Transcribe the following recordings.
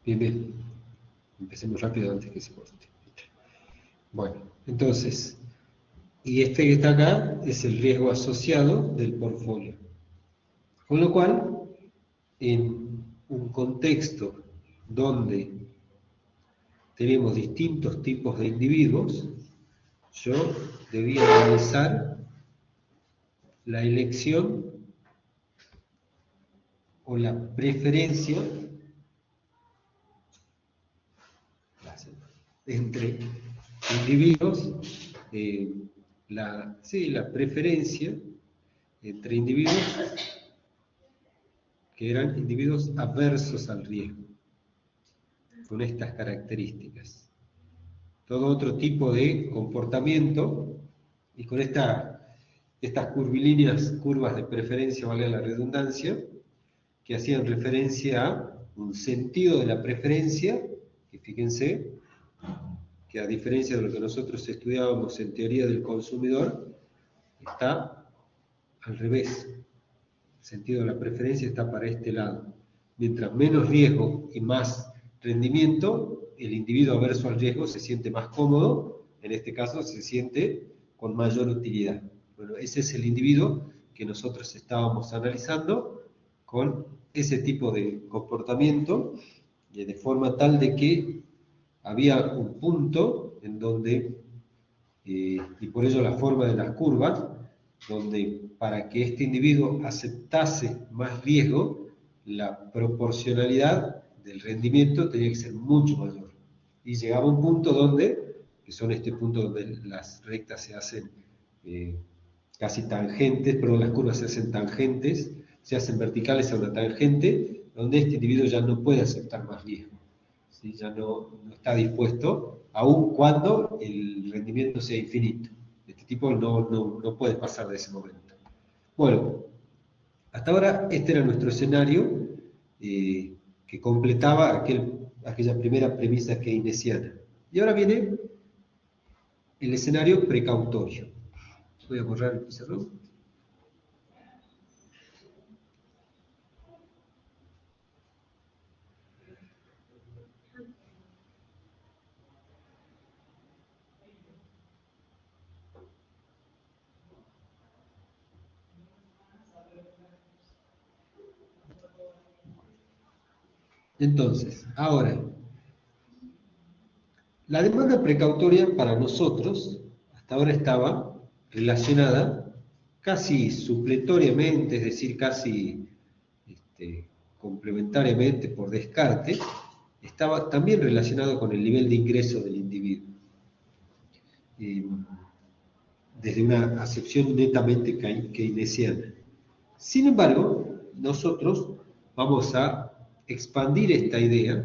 Bien, bien. Empecemos rápido antes que se corte. Bueno, entonces, y este que está acá es el riesgo asociado del portfolio. Con lo cual, en un contexto donde tenemos distintos tipos de individuos, yo debía analizar la elección o la preferencia entre individuos, la preferencia entre individuos que eran individuos adversos al riesgo, con estas características. Todo otro tipo de comportamiento, y con estas curvilíneas, curvas de preferencia, valga la redundancia, que hacían referencia a un sentido de la preferencia, que fíjense, que a diferencia de lo que nosotros estudiábamos en teoría del consumidor, está al revés. El sentido de la preferencia está para este lado. Mientras menos riesgo y más rendimiento, el individuo averso al riesgo se siente más cómodo, en este caso se siente con mayor utilidad. Bueno, ese es el individuo que nosotros estábamos analizando con ese tipo de comportamiento, de forma tal de que había un punto en donde, y por ello la forma de las curvas, donde para que este individuo aceptase más riesgo, la proporcionalidad del rendimiento tenía que ser mucho mayor. Y llegaba a un punto donde, que son este punto donde las rectas se hacen casi tangentes, perdón, las curvas se hacen tangentes, se hacen verticales a una tangente, donde este individuo ya no puede aceptar más riesgo. ¿Sí? Ya no está dispuesto, aun cuando el rendimiento sea infinito. Este tipo no puede pasar de ese momento. Bueno, hasta ahora este era nuestro escenario que completaba aquella primera premisa keynesiana. Y ahora viene el escenario precautorio. Voy a borrar el pizarrón. Entonces, ahora, la demanda precautoria para nosotros hasta ahora estaba relacionada casi supletoriamente, es decir, casi complementariamente por descarte, estaba también relacionado con el nivel de ingreso del individuo. Desde una acepción netamente keynesiana. Sin embargo, nosotros vamos a expandir esta idea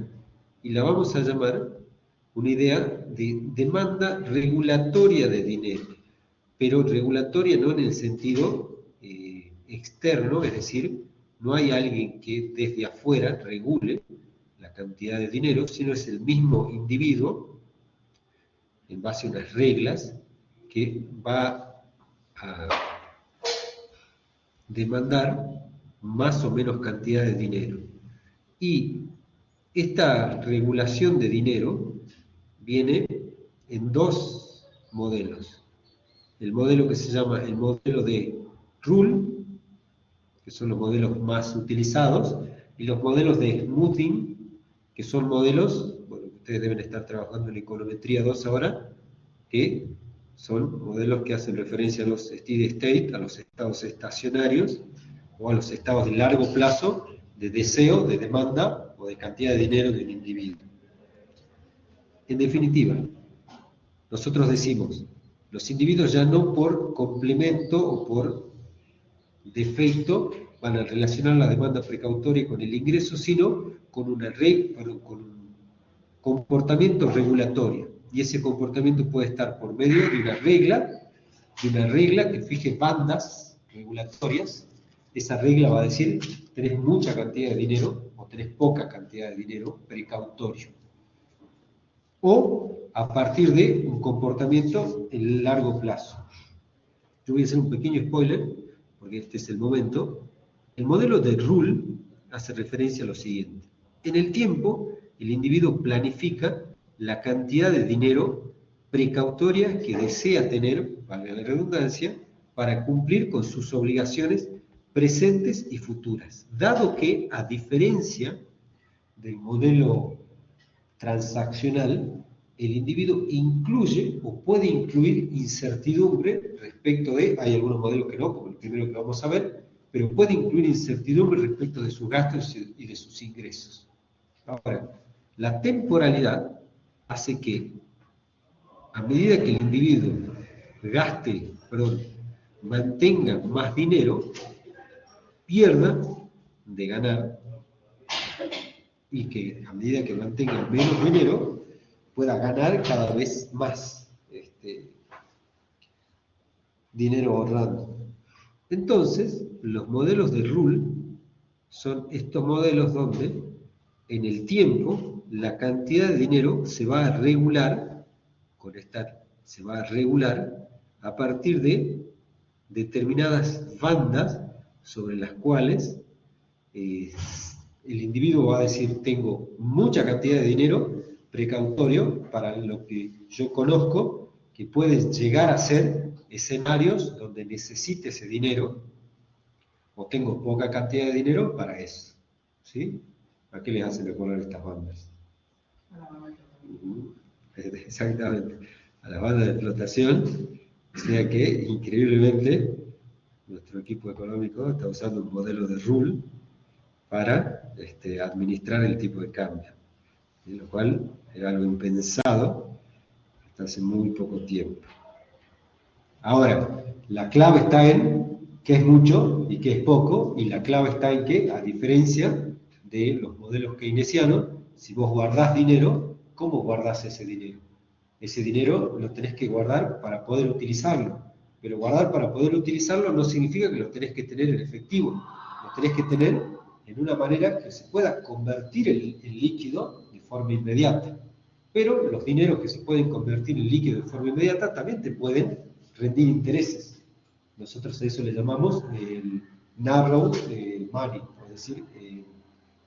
y la vamos a llamar una idea de demanda regulatoria de dinero, pero regulatoria no en el sentido externo, es decir, no hay alguien que desde afuera regule la cantidad de dinero, sino es el mismo individuo, en base a unas reglas, que va a demandar más o menos cantidad de dinero. Y esta regulación de dinero viene en dos modelos. El modelo que se llama el modelo de Rule, que son los modelos más utilizados, y los modelos de Smoothing, que son modelos, bueno, ustedes deben estar trabajando en econometría 2 ahora, que son modelos que hacen referencia a los steady state, a los estados estacionarios, o a los estados de largo plazo de deseo, de demanda o de cantidad de dinero de un individuo. En definitiva, nosotros decimos, los individuos ya no por complemento o por defecto van a relacionar la demanda precautoria con el ingreso, sino con un comportamiento regulatorio. Y ese comportamiento puede estar por medio de una regla que fije bandas regulatorias. Esa regla va a decir, tenés mucha cantidad de dinero o tenés poca cantidad de dinero precautorio. O a partir de un comportamiento en largo plazo. Yo voy a hacer un pequeño spoiler, porque este es el momento. El modelo de Rule hace referencia a lo siguiente. En el tiempo, el individuo planifica la cantidad de dinero precautoria que desea tener, valga la redundancia, para cumplir con sus obligaciones presentes y futuras, dado que, a diferencia del modelo transaccional, el individuo incluye o puede incluir incertidumbre respecto de, hay algunos modelos que no, como el primero que vamos a ver, pero puede incluir incertidumbre respecto de sus gastos y de sus ingresos. Ahora, la temporalidad hace que, a medida que el individuo mantenga más dinero, pierda de ganar, y que a medida que mantenga menos dinero, pueda ganar cada vez más dinero ahorrando. Entonces, los modelos de Rull son estos modelos donde en el tiempo la cantidad de dinero se va a regular, a partir de determinadas bandas sobre las cuales el individuo va a decir: tengo mucha cantidad de dinero precautorio para lo que yo conozco, que pueden llegar a ser escenarios donde necesite ese dinero, o tengo poca cantidad de dinero para eso. ¿Sí? ¿A qué les hace recordar estas bandas? Exactamente, a las bandas de explotación. O sea que, increíblemente, nuestro equipo económico está usando un modelo de Rull para administrar el tipo de cambio, lo cual era algo impensado hasta hace muy poco tiempo. Ahora, la clave está en qué es mucho y qué es poco, y la clave está en que, a diferencia de los modelos keynesianos, si vos guardás dinero, ¿cómo guardás ese dinero? Ese dinero lo tenés que guardar para poder utilizarlo, pero guardar para poder utilizarlo no significa que lo tenés que tener en efectivo, lo tenés que tener en una manera que se pueda convertir en líquido de forma inmediata. Pero los dineros que se pueden convertir en líquido de forma inmediata también te pueden rendir intereses. Nosotros a eso le llamamos el narrow money, es decir,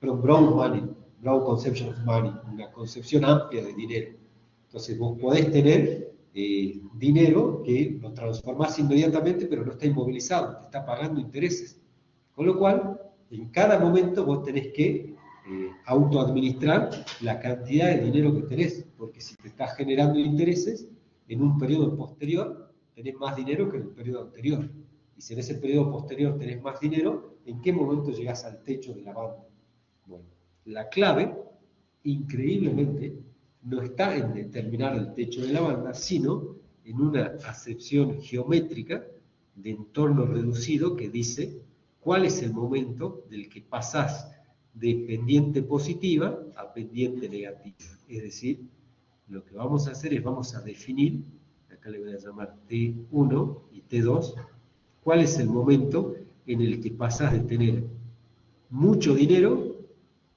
broad money, broad conception of money, una concepción amplia de dinero. Entonces vos podés tener dinero que lo transformás inmediatamente, pero no está inmovilizado, te está pagando intereses. Con lo cual, en cada momento vos tenés que autoadministrar la cantidad de dinero que tenés, porque si te estás generando intereses, en un periodo posterior tenés más dinero que en el periodo anterior. Y si en ese periodo posterior tenés más dinero, ¿en qué momento llegás al techo de la banda? Bueno, la clave, increíblemente, no está en determinar el techo de la banda, sino en una acepción geométrica de entorno reducido que dice cuál es el momento del que pasás de pendiente positiva a pendiente negativa. Es decir, lo que vamos a hacer es, vamos a definir, acá le voy a llamar T1 y T2, cuál es el momento en el que pasás de tener mucho dinero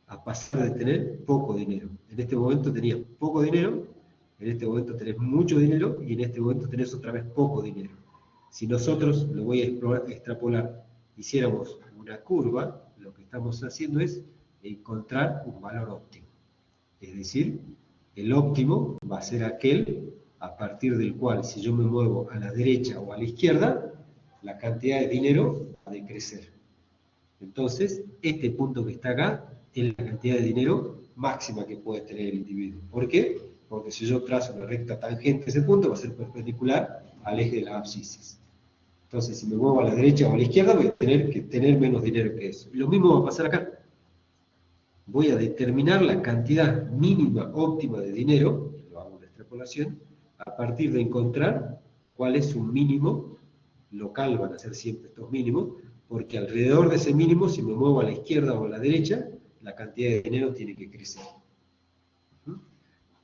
a pasar de tener poco dinero. En este momento tenías poco dinero, en este momento tenés mucho dinero y en este momento tenés otra vez poco dinero. Si nosotros, lo voy a extrapolar, hiciéramos una curva, lo que estamos haciendo es encontrar un valor óptimo. Es decir, el óptimo va a ser aquel a partir del cual, si yo me muevo a la derecha o a la izquierda, la cantidad de dinero va a decrecer. Entonces, este punto que está acá es la cantidad de dinero máxima que puede tener el individuo. ¿Por qué? Porque si yo trazo una recta tangente a ese punto, va a ser perpendicular al eje de la abscisis. Entonces, si me muevo a la derecha o a la izquierda, voy a tener que tener menos dinero que eso. Y lo mismo va a pasar acá. Voy a determinar la cantidad mínima óptima de dinero, lo hago una extrapolación, a partir de encontrar cuál es un mínimo local, van a ser siempre estos mínimos, porque alrededor de ese mínimo, si me muevo a la izquierda o a la derecha, la cantidad de dinero tiene que crecer.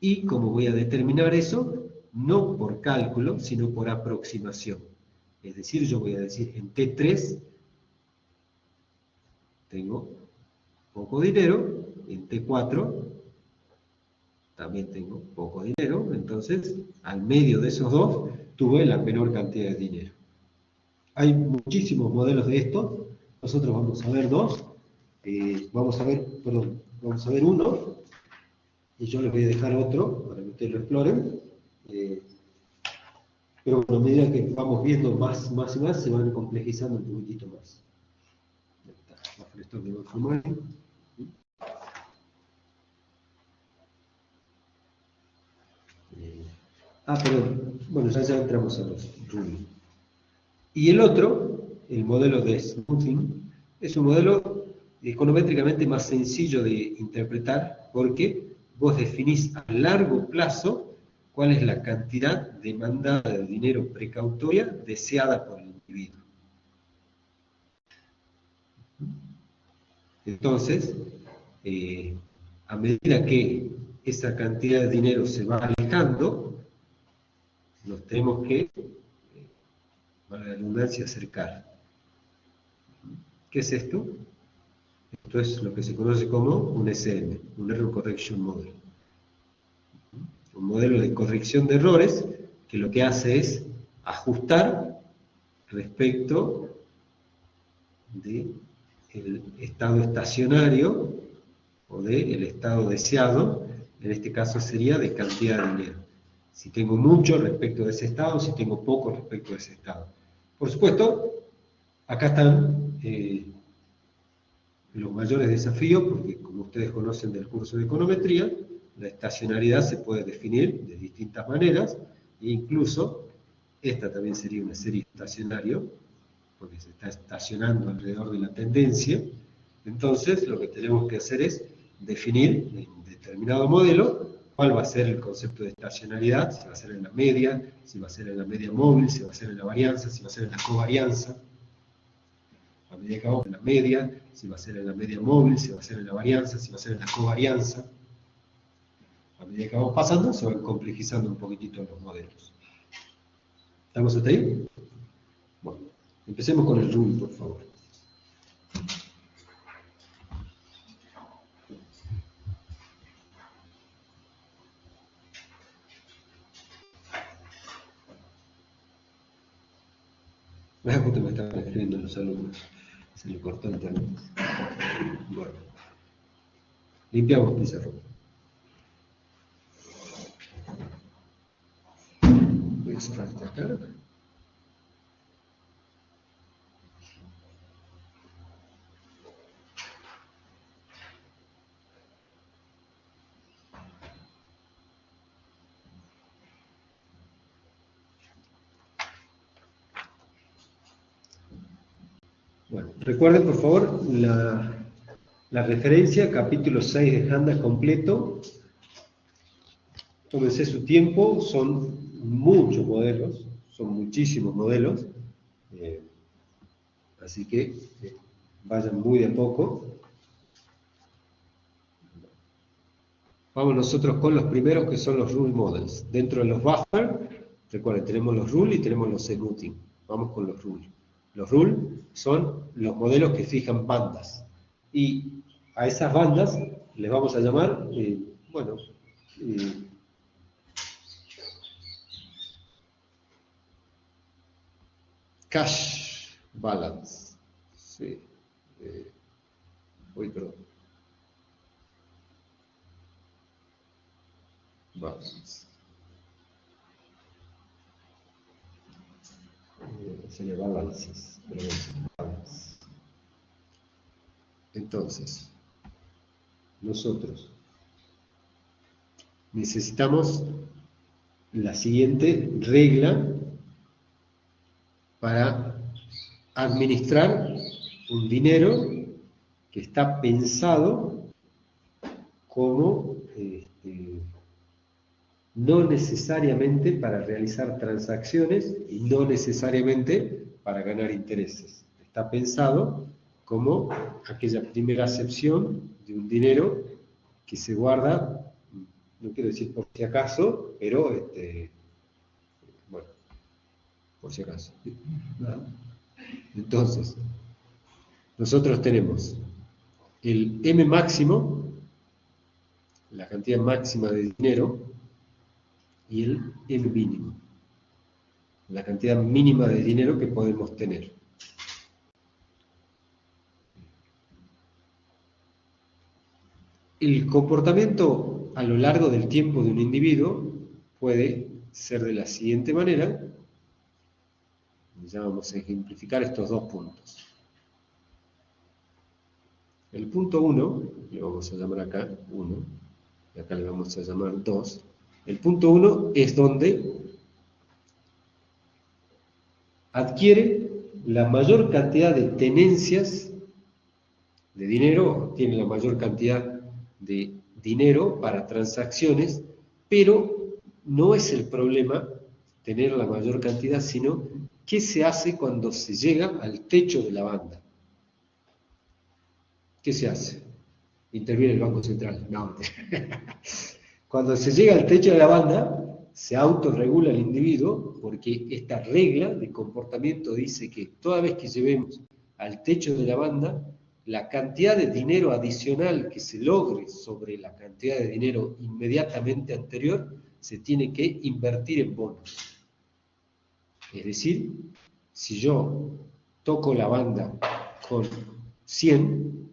Y como voy a determinar eso, no por cálculo, sino por aproximación. Es decir, yo voy a decir, en T3 tengo poco dinero, en T4 también tengo poco dinero, entonces al medio de esos dos tuve la menor cantidad de dinero. Hay muchísimos modelos de esto, nosotros vamos a ver dos, vamos a ver uno, y yo les voy a dejar otro para que ustedes lo exploren. Pero bueno, a medida que vamos viendo más y más, se van complejizando un poquitito más. Bajo esto que va a formar. Pero bueno, ya entramos a los rules. Y el otro, el modelo de smoothing, es un modelo econométricamente más sencillo de interpretar porque vos definís a largo plazo cuál es la cantidad demandada de dinero precautoria deseada por el individuo. Entonces, a medida que esa cantidad de dinero se va alejando, nos tenemos que, para la redundancia, acercar. ¿Qué es esto? Esto es lo que se conoce como un SM, un Error Correction Model. Un modelo de corrección de errores que lo que hace es ajustar respecto del estado estacionario o del estado deseado, en este caso sería de cantidad de dinero. Si tengo mucho respecto de ese estado, si tengo poco respecto de ese estado. Por supuesto, acá están los mayores desafíos, porque como ustedes conocen del curso de econometría, la estacionalidad se puede definir de distintas maneras, e incluso esta también sería una serie estacionario, porque se está estacionando alrededor de la tendencia. Entonces, lo que tenemos que hacer es definir en determinado modelo cuál va a ser el concepto de estacionalidad, si va a ser en la media, si va a ser en la media móvil, si va a ser en la varianza, si va a ser en la covarianza. A medida que vamos en la media, si va a ser en la media móvil, si va a ser en la varianza, si va a ser en la covarianza. A medida que vamos pasando, se van complejizando un poquitito los modelos. ¿Estamos hasta ahí? Bueno, empecemos con el rule, por favor. Justo me estaban escribiendo los alumnos. Se le cortó el internet. Bueno. Limpiamos pizarrón. Voy a cerrar esta cara. Bueno, recuerden por favor la referencia, capítulo 6 de Handa completo. Tómense su tiempo, son muchos modelos, son muchísimos modelos, así que vayan muy de a poco. Vamos nosotros con los primeros que son los rule models. Dentro de los buffer, recuerden, tenemos los rule y tenemos los smoothing. Vamos con los rule. Los rule son los modelos que fijan bandas. Y a esas bandas les vamos a llamar, cash balance. Sí. Perdón. Balance. Sería balances. Balance. Entonces, nosotros necesitamos la siguiente regla para administrar un dinero que está pensado como no necesariamente para realizar transacciones y no necesariamente para ganar intereses. Está pensado como aquella primera acepción de un dinero que se guarda, no quiero decir por si acaso, pero bueno, por si acaso. Entonces, nosotros tenemos el M máximo, la cantidad máxima de dinero, y el M mínimo, la cantidad mínima de dinero que podemos tener. El comportamiento a lo largo del tiempo de un individuo puede ser de la siguiente manera. Ya vamos a ejemplificar estos dos puntos. El punto 1, le vamos a llamar acá 1, y acá le vamos a llamar 2. El punto 1 es donde adquiere la mayor cantidad de tenencias de dinero, tiene la mayor cantidad de dinero para transacciones, pero no es el problema tener la mayor cantidad, sino qué se hace cuando se llega al techo de la banda. ¿Qué se hace? Interviene el Banco Central. No. Cuando se llega al techo de la banda, se autorregula el individuo, porque esta regla de comportamiento dice que toda vez que llevemos al techo de la banda, la cantidad de dinero adicional que se logre sobre la cantidad de dinero inmediatamente anterior, se tiene que invertir en bonos. Es decir, si yo toco la banda con 100,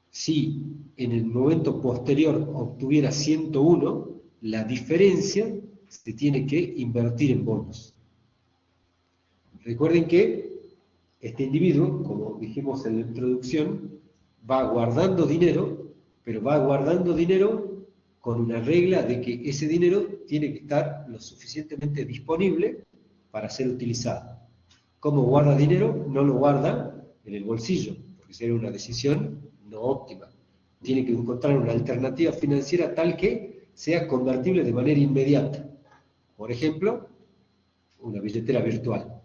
si en el momento posterior obtuviera 101, la diferencia se tiene que invertir en bonos. Recuerden que este individuo, como dijimos en la introducción, va guardando dinero, pero va guardando dinero con una regla de que ese dinero tiene que estar lo suficientemente disponible para ser utilizado. ¿Cómo guarda dinero? No lo guarda en el bolsillo, porque sería una decisión no óptima. Tiene que encontrar una alternativa financiera tal que sea convertible de manera inmediata. Por ejemplo, una billetera virtual.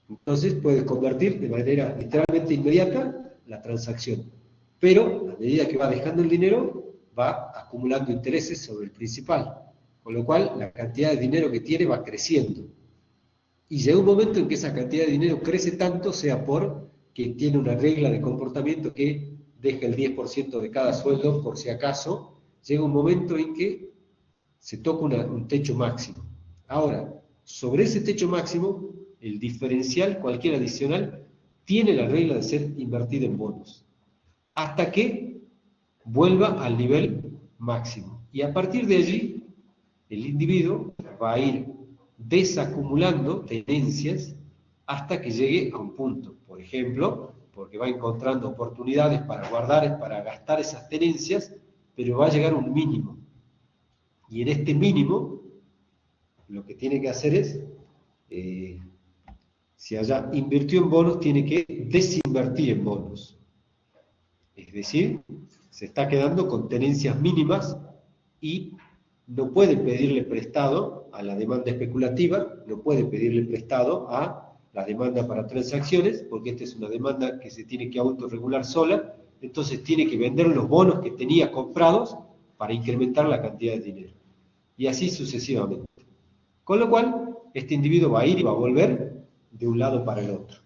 Entonces puedes convertir de manera literalmente inmediata la transacción. Pero a medida que va dejando el dinero, va acumulando intereses sobre el principal. Con lo cual, la cantidad de dinero que tiene va creciendo. Y llega un momento en que esa cantidad de dinero crece tanto, sea por que tiene una regla de comportamiento que deja el 10% de cada sueldo por si acaso, llega un momento en que se toca un techo máximo. Ahora, sobre ese techo máximo, el diferencial, cualquier adicional, tiene la regla de ser invertido en bonos, hasta que vuelva al nivel máximo. Y a partir de allí, el individuo va a ir desacumulando tenencias hasta que llegue a un punto. Por ejemplo, porque va encontrando oportunidades para guardar, para gastar esas tenencias, pero va a llegar a un mínimo. Y en este mínimo, lo que tiene que hacer es, si allá invirtió en bonos, tiene que desinvertir en bonos. Es decir, se está quedando con tenencias mínimas y no puede pedirle prestado a la demanda especulativa, no puede pedirle prestado a la demanda para transacciones, porque esta es una demanda que se tiene que autorregular sola, entonces tiene que vender los bonos que tenía comprados para incrementar la cantidad de dinero. Y así sucesivamente. Con lo cual, este individuo va a ir y va a volver de un lado para el otro.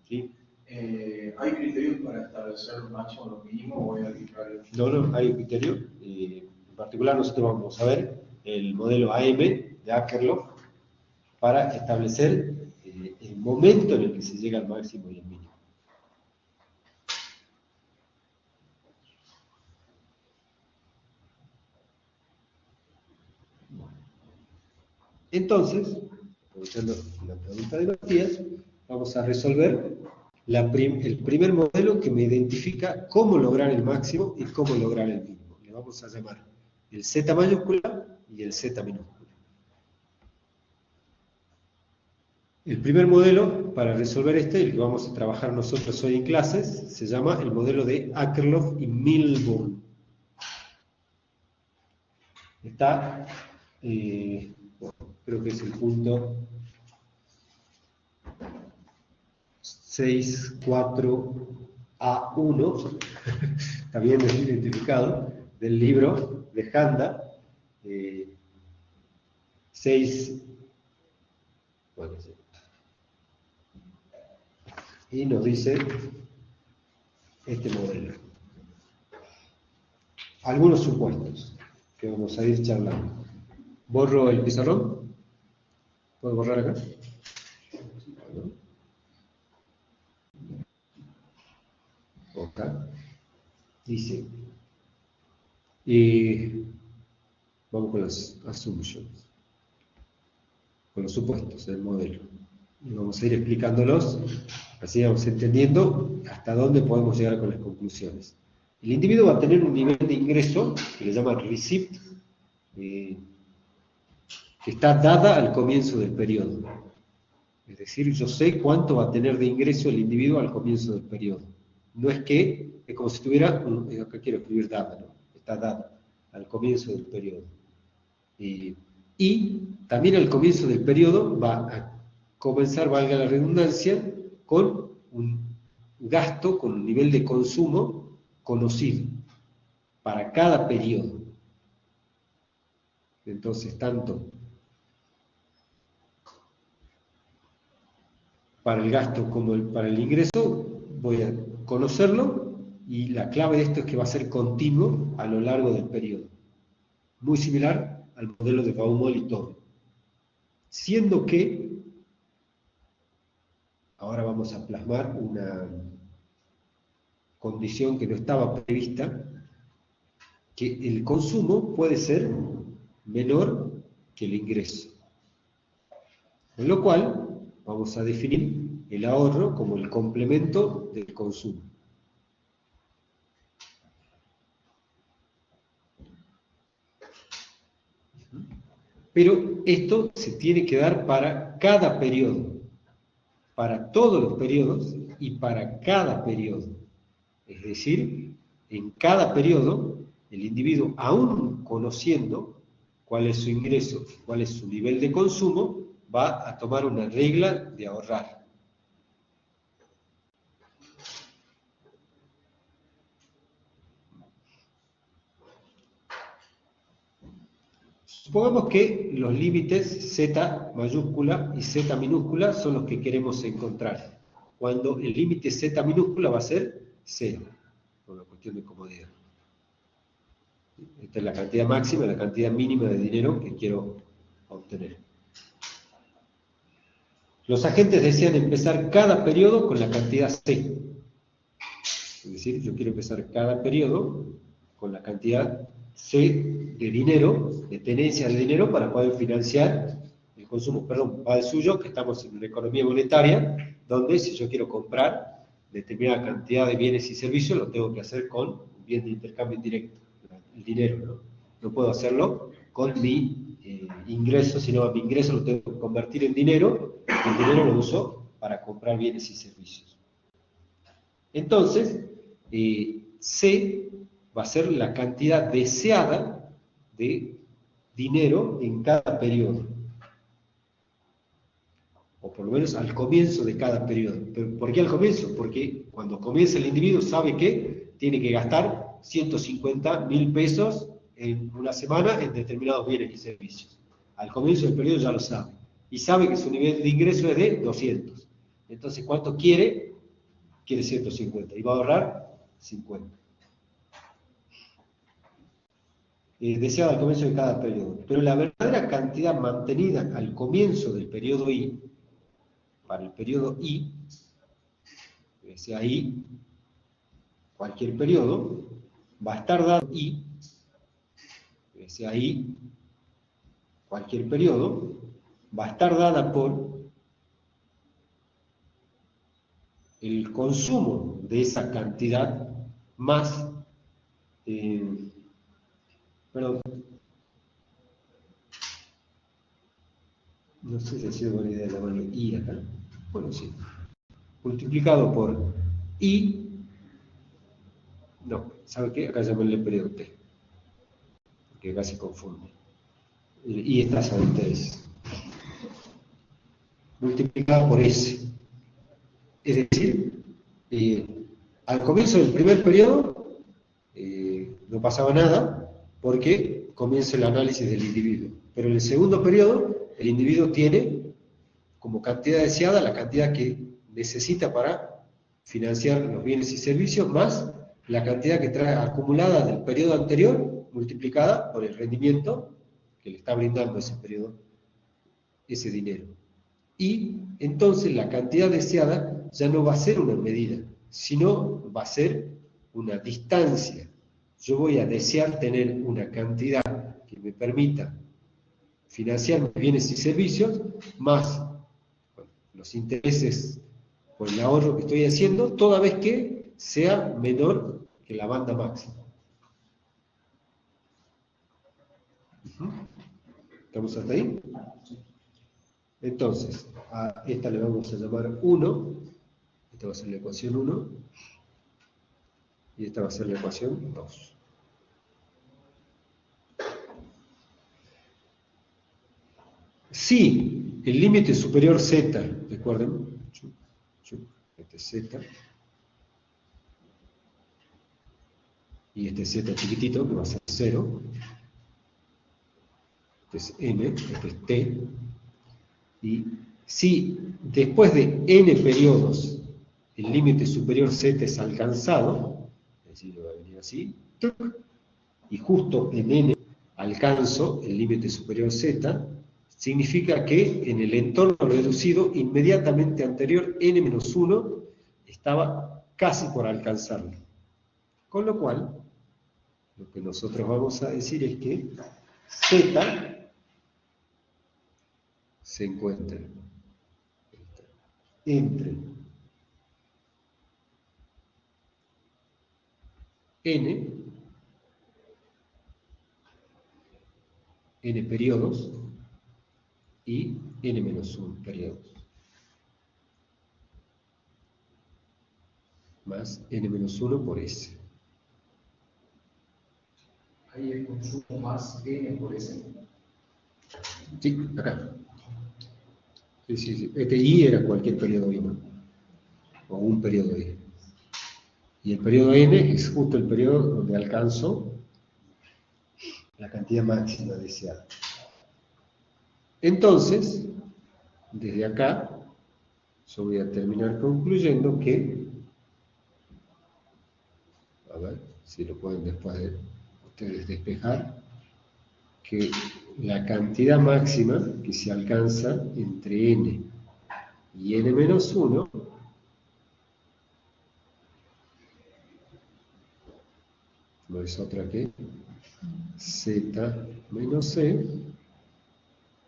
¿Sí? ¿Hay criterios para establecer lo máximo o lo mínimo o es arbitrario? No, hay un criterio. En particular nosotros vamos a ver el modelo AM de Akerlof para establecer el momento en el que se llega al máximo y al mínimo. Entonces, aprovechando la pregunta de Matías, vamos a resolver el primer modelo que me identifica cómo lograr el máximo y cómo lograr el mínimo. Le vamos a llamar el Z mayúscula y el Z minúscula. El primer modelo para resolver el que vamos a trabajar nosotros hoy en clases, se llama el modelo de Akerlof y Milburn. Está, creo que es el punto 64A1, está bien identificado, del libro de Handa, 6, bueno, sí. Y nos dice este modelo. Algunos supuestos que vamos a ir charlando. ¿Borro el pizarrón? ¿Puedo borrar acá? Acá. Dice, Vamos con las assumptions, con los supuestos del modelo. Y vamos a ir explicándolos, así vamos entendiendo hasta dónde podemos llegar con las conclusiones. El individuo va a tener un nivel de ingreso, que le llaman receipt, que está dada al comienzo del periodo. Es decir, yo sé cuánto va a tener de ingreso el individuo al comienzo del periodo. No es que, es como si tuviera, acá quiero escribir dada, ¿no? Está dada al comienzo del periodo. Y también al comienzo del periodo va a comenzar, valga la redundancia, con un gasto, con un nivel de consumo conocido para cada periodo. Entonces, tanto para el gasto como para el ingreso, voy a conocerlo, y la clave de esto es que va a ser continuo a lo largo del periodo. Muy similar al modelo de Baumol y Tobin. Siendo que, ahora vamos a plasmar una condición que no estaba prevista, que el consumo puede ser menor que el ingreso. Con lo cual, vamos a definir el ahorro como el complemento del consumo. Pero esto se tiene que dar para cada periodo, para todos los periodos y para cada periodo. Es decir, en cada periodo, el individuo, aún conociendo cuál es su ingreso, cuál es su nivel de consumo, va a tomar una regla de ahorrar. Supongamos que los límites Z mayúscula y Z minúscula son los que queremos encontrar, cuando el límite Z minúscula va a ser 0, por una cuestión de comodidad. Esta es la cantidad máxima, la cantidad mínima de dinero que quiero obtener. Los agentes desean empezar cada periodo con la cantidad C. Es decir, yo quiero empezar cada periodo con la cantidad C de dinero, de tenencia de dinero, para poder financiar el consumo. Perdón, va al suyo, que estamos en una economía monetaria, donde si yo quiero comprar determinada cantidad de bienes y servicios, lo tengo que hacer con un bien de intercambio indirecto, el dinero, ¿no? No puedo hacerlo con mi ingreso, sino mi ingreso lo tengo que convertir en dinero, y el dinero lo uso para comprar bienes y servicios. Entonces, C va a ser la cantidad deseada de dinero en cada periodo, o por lo menos al comienzo de cada periodo. ¿Por qué al comienzo? Porque cuando comienza el individuo sabe que tiene que gastar 150.000 pesos en una semana en determinados bienes y servicios. Al comienzo del periodo ya lo sabe, y sabe que su nivel de ingreso es de 200. Entonces, ¿cuánto quiere? Quiere 150, y va a ahorrar 50. Deseada al comienzo de cada periodo. Pero la verdadera cantidad mantenida al comienzo del periodo I, para el periodo I, que sea I, cualquier periodo, va a estar dado I, que sea I, cualquier periodo, va a estar dada por el consumo de esa cantidad más, perdón, no sé si ha sido buena idea llamarle I acá, bueno, sí, multiplicado por I, no, ¿sabe qué? Acá llamarle periodo T, porque acá se confunde. El I está sobre ustedes. Multiplicado por S. Es decir, al comienzo del primer periodo no pasaba nada, porque comienza el análisis del individuo. Pero en el segundo periodo, el individuo tiene como cantidad deseada la cantidad que necesita para financiar los bienes y servicios, más la cantidad que trae acumulada del periodo anterior, multiplicada por el rendimiento que le está brindando ese periodo, ese dinero. Y entonces la cantidad deseada ya no va a ser una medida, sino va a ser una distancia. Yo voy a desear tener una cantidad que me permita financiar mis bienes y servicios, más bueno, los intereses por el ahorro que estoy haciendo, toda vez que sea menor que la banda máxima. ¿Estamos hasta ahí? Entonces, a esta le vamos a llamar 1, esta va a ser la ecuación 1, y esta va a ser la ecuación 2. Si el límite superior z, recuerden, este es z, y este z chiquitito, que va a ser 0, este es n, este es t, y si después de n periodos el límite superior z es alcanzado, es decir, va a venir así, y justo en n alcanzo el límite superior z, significa que en el entorno reducido inmediatamente anterior n-1 estaba casi por alcanzarlo. Con lo cual, lo que nosotros vamos a decir es que z se encuentra entre n periodos y n-1 periodos, más n-1 por s. Ahí el consumo más n por s. Sí, acá. Sí. Este I era cualquier periodo I, o un periodo I. Y el periodo n es justo el periodo donde alcanzo la cantidad máxima deseada. Entonces, desde acá, yo voy a terminar concluyendo que, a ver si lo pueden después de ustedes despejar, que la cantidad máxima que se alcanza entre n y n-1 no es otra que z menos c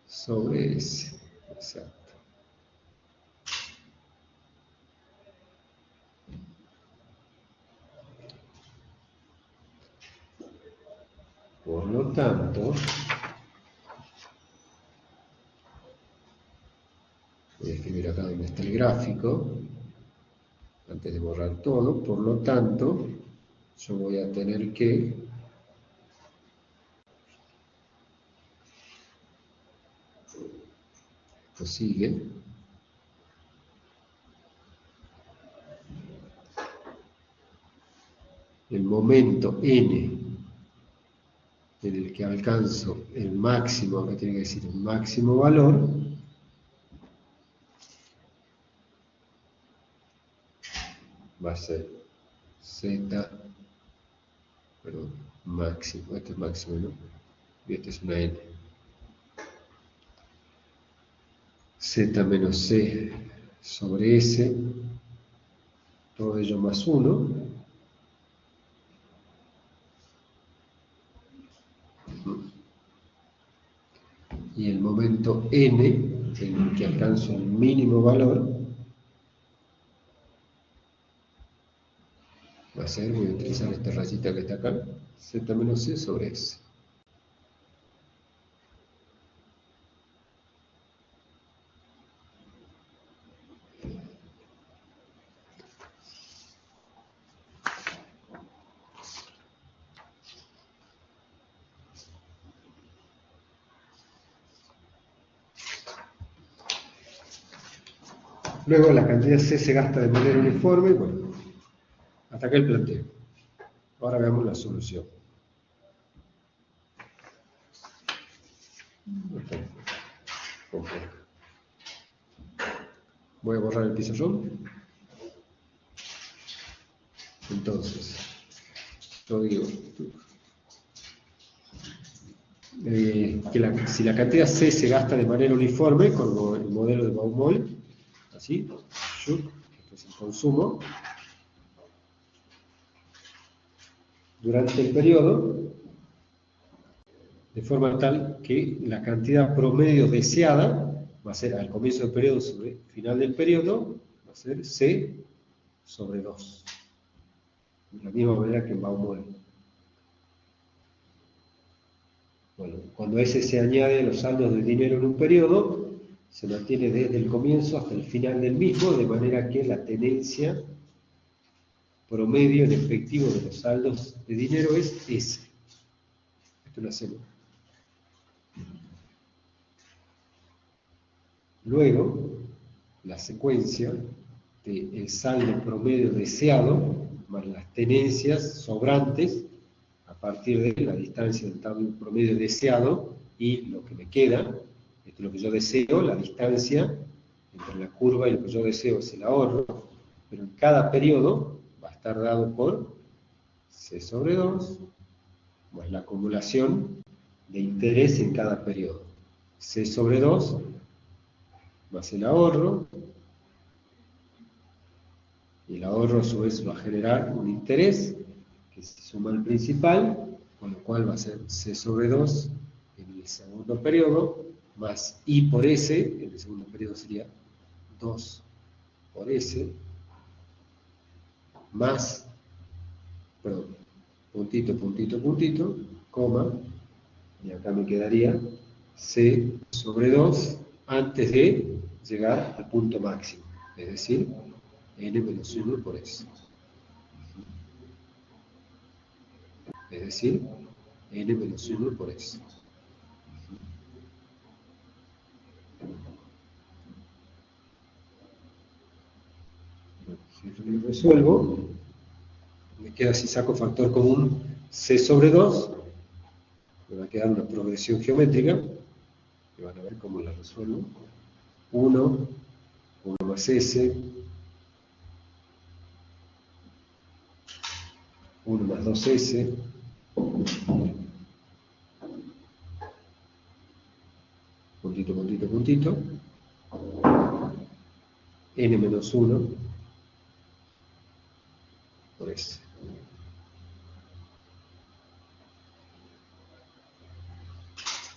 sobre s. Exacto. Por lo tanto, voy a escribir acá donde está el gráfico, antes de borrar todo. Por lo tanto, yo voy a tener que esto sigue. El momento n en el que alcanzo el máximo, acá tiene que decir el máximo valor, va a ser z, perdón, máximo, este es máximo, ¿no? Y este es una n. Z menos c sobre s, todo ello más 1. Y el momento n, en el que alcanzo el mínimo valor, va a ser, voy a utilizar esta rayita que está acá, z menos c sobre s. Luego la cantidad C se gasta de manera uniforme, bueno, hasta acá el planteo. Ahora veamos la solución. Voy a borrar el pizarrón. Entonces, yo digo que si la cantidad C se gasta de manera uniforme, como el modelo de Baumol, así, este es el consumo, durante el periodo, de forma tal que la cantidad promedio deseada va a ser al comienzo del periodo sobre final del periodo, va a ser C sobre 2. De la misma manera que en Baumol. Bueno, cuando ese se añade a los saldos de dinero en un periodo, se mantiene desde el comienzo hasta el final del mismo, de manera que la tenencia promedio en efectivo de los saldos de dinero es S. Esto lo hacemos. Luego, la secuencia del saldo promedio deseado más las tenencias sobrantes a partir de la distancia del saldo promedio deseado y lo que me queda, esto es lo que yo deseo, la distancia entre la curva y lo que yo deseo es el ahorro, pero en cada periodo va a estar dado por C sobre 2, más la acumulación de interés en cada periodo. C sobre 2 más el ahorro, y el ahorro a su vez va a generar un interés que se suma al principal, con lo cual va a ser C sobre 2 en el segundo periodo, más I por S, en el segundo periodo sería 2 por S, más, perdón, puntito, puntito, puntito, coma, y acá me quedaría C sobre 2 antes de llegar al punto máximo, es decir, N menos 1 por S. Es decir, N menos 1 por S. Si lo resuelvo, me queda, si saco factor común, C sobre 2, me va a quedar una progresión geométrica, que van a ver cómo la resuelvo. 1 más S, 1 más 2S, puntito, puntito, puntito, N menos 1 por S.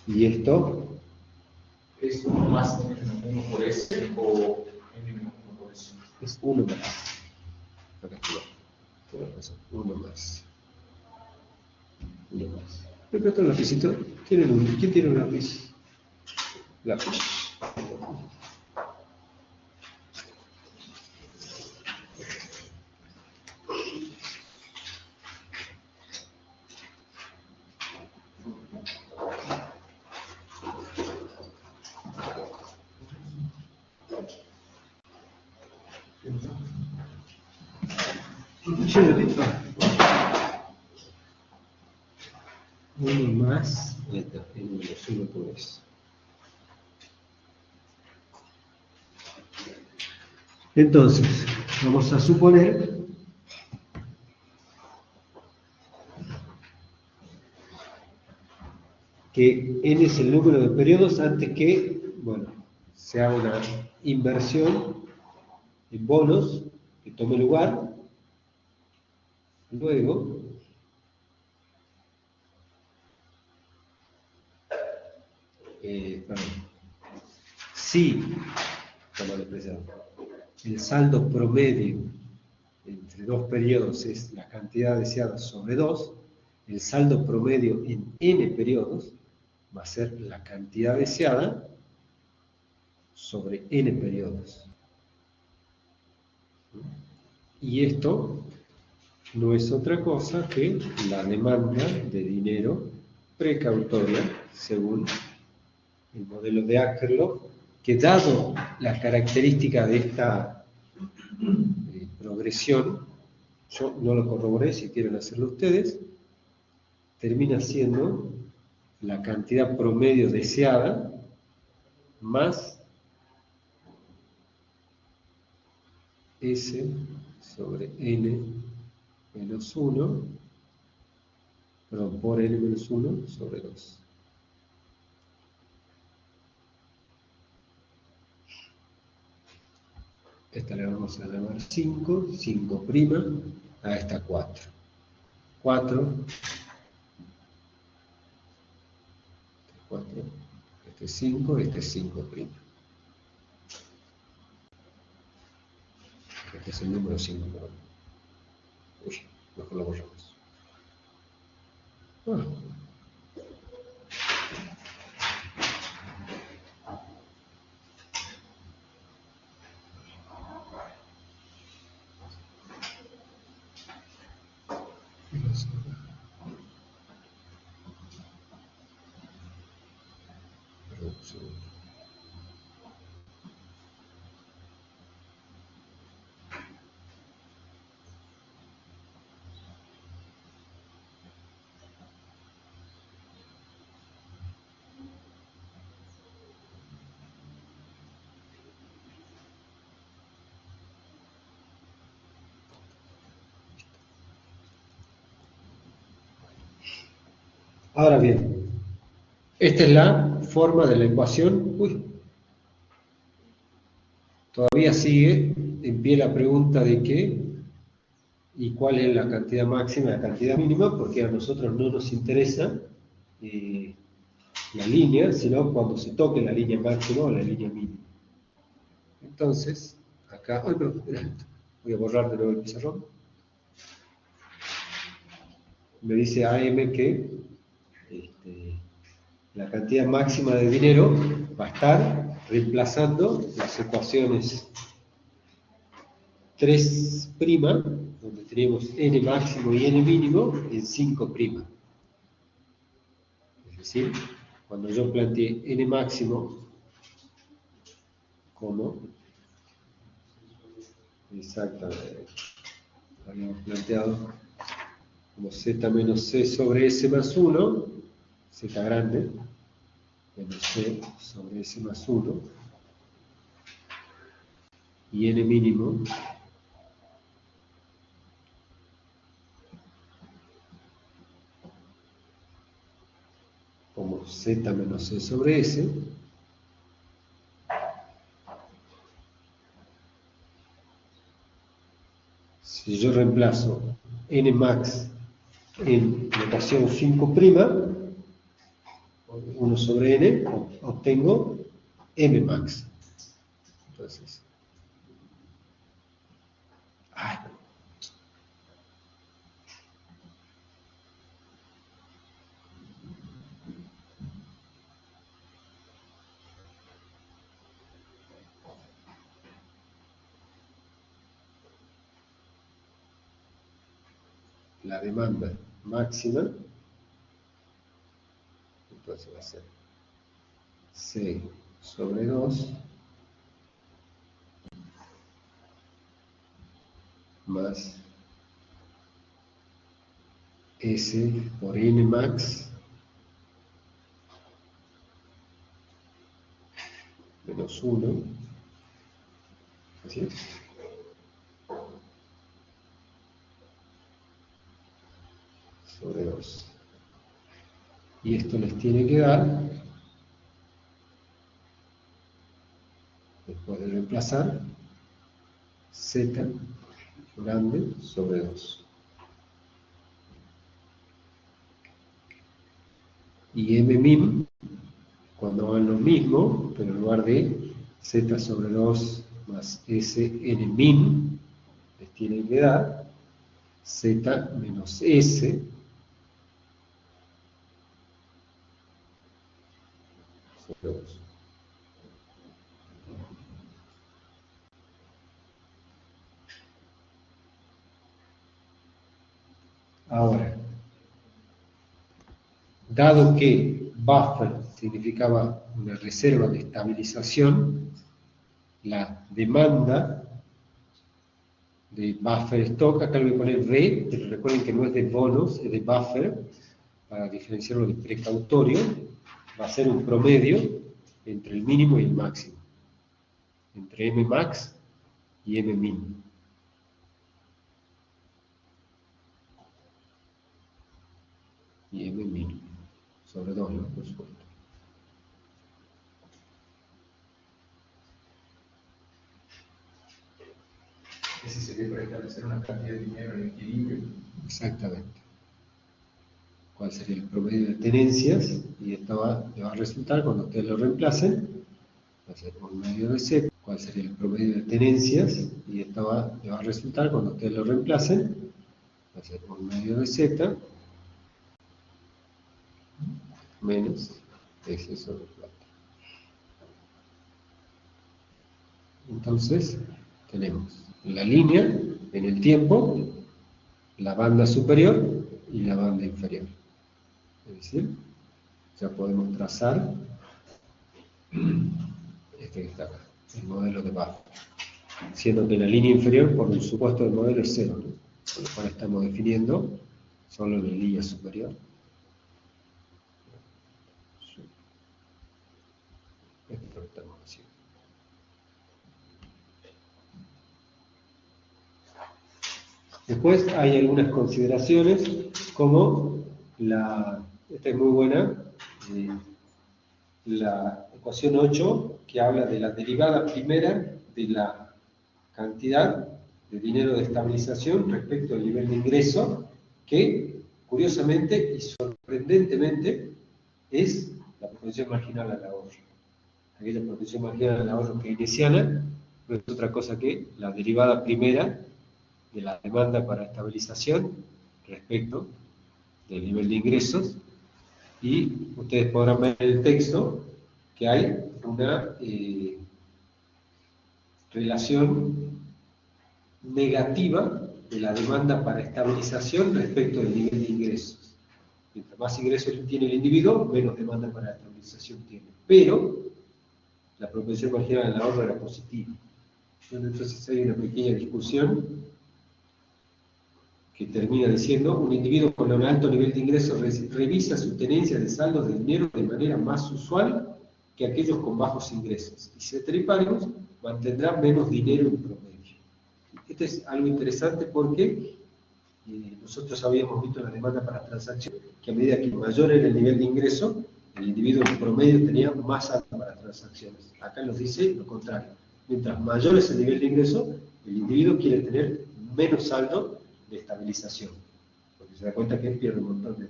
Y esto ¿Es 1 más N menos 1 por S o N menos 1 por S? es 1 más. Acá está. 1 más. 1 más. Me presto un lapicito. ¿Quién tiene un lápiz? Lápiz. Uno más, N menos 1 por S. Entonces, vamos a suponer que N es el número de periodos antes que, bueno, se haga una inversión en bonos que tome lugar. Luego, si, como lo expresamos, el saldo promedio entre dos periodos es la cantidad deseada sobre 2, el saldo promedio en n periodos va a ser la cantidad deseada sobre n periodos. Y esto no es otra cosa que la demanda de dinero precautoria según el modelo de Akerlof, que dado la característica de esta progresión, yo no lo corroboré, si quieren hacerlo ustedes, termina siendo la cantidad promedio deseada más S sobre N menos 1, perdón, por N menos 1 sobre 2. Esta le vamos a llamar 5, 5' a esta 4. 4 4, este es 5, este es 5'. Este es el número 5, perdón. Uy, mejor lo borramos. Ah. Perdón, un segundo. Ahora bien, esta es la forma de la ecuación. Uy, todavía sigue en pie la pregunta de qué y cuál es la cantidad máxima y la cantidad mínima, porque a nosotros no nos interesa la línea, sino cuando se toque la línea máxima o la línea mínima. Entonces, acá, ay, perdón, voy a borrar de nuevo el pizarrón. Me dice AM que la cantidad máxima de dinero va a estar reemplazando las ecuaciones 3', donde tenemos n máximo y n mínimo, en 5'. Es decir, cuando yo planteé n máximo como, exactamente, habíamos planteado como z menos c sobre s más 1, z grande, menos c sobre s más 1, y n mínimo como z menos c sobre s. Si yo reemplazo n max en notación 5', 1 sobre n, obtengo m max. Entonces, la demanda máxima, entonces va a ser C sobre 2 más S por N max menos 1, ¿sí? Sobre 2. Y esto les tiene que dar, después de reemplazar, Z grande sobre 2. Y M min, cuando hagan lo mismo, pero en lugar de Z sobre 2 más S N min, les tiene que dar Z menos S sobre 2. Ahora, dado que buffer significaba una reserva de estabilización, la demanda de buffer stock, acá le voy a poner B, pero recuerden que no es de bonos, es de buffer, para diferenciarlo de precautorio, va a ser un promedio entre el mínimo y el máximo, entre M max y M min. Y M min, sobre 2, ¿no? Por supuesto. Ese sería para establecer una cantidad de dinero en equilibrio. Exactamente. cuál sería el promedio de tenencias, y esto le va a resultar, cuando ustedes lo reemplacen, va a ser por medio de Z, cuál sería el promedio de tenencias, y esto le va a resultar, cuando ustedes lo reemplacen, va a ser por medio de Z, menos S sobre 4. Entonces, tenemos la línea en el tiempo, la banda superior y la banda inferior. Es decir, ya podemos trazar este que está acá, el modelo de Buffet. Siendo que la línea inferior, por el supuesto del modelo, es 0, ¿no? Con lo cual estamos definiendo solo la línea superior. Esto es lo que estamos haciendo. Después hay algunas consideraciones, como esta es muy buena, la ecuación 8, que habla de la derivada primera de la cantidad de dinero de estabilización respecto al nivel de ingreso, que curiosamente y sorprendentemente es la propensión marginal al ahorro. Aquella propensión marginal al ahorro keynesiana no es otra cosa que la derivada primera de la demanda para estabilización respecto del nivel de ingresos, y ustedes podrán ver en el texto que hay una relación negativa de la demanda para estabilización respecto del nivel de ingresos. Mientras más ingresos tiene el individuo, menos demanda para estabilización tiene. Pero la propensión marginal al ahorro era positiva. Entonces hay una pequeña discusión que termina diciendo: un individuo con un alto nivel de ingresos revisa su tenencia de saldos de dinero de manera más usual que aquellos con bajos ingresos, y ceteris mantendrá menos dinero en promedio. Esto es algo interesante porque nosotros habíamos visto en la demanda para transacción que a medida que mayor era el nivel de ingreso, el individuo en promedio tenía más saldo para transacciones. Acá nos dice lo contrario: mientras mayor es el nivel de ingreso, el individuo quiere tener menos saldo de estabilización, porque se da cuenta que pierde un montón de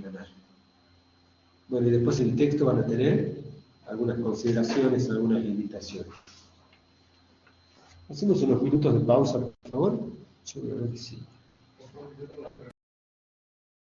ganar. Bueno, y después en el texto van a tener algunas consideraciones, algunas limitaciones. Hacemos unos minutos de pausa, por favor. Yo voy a ver si...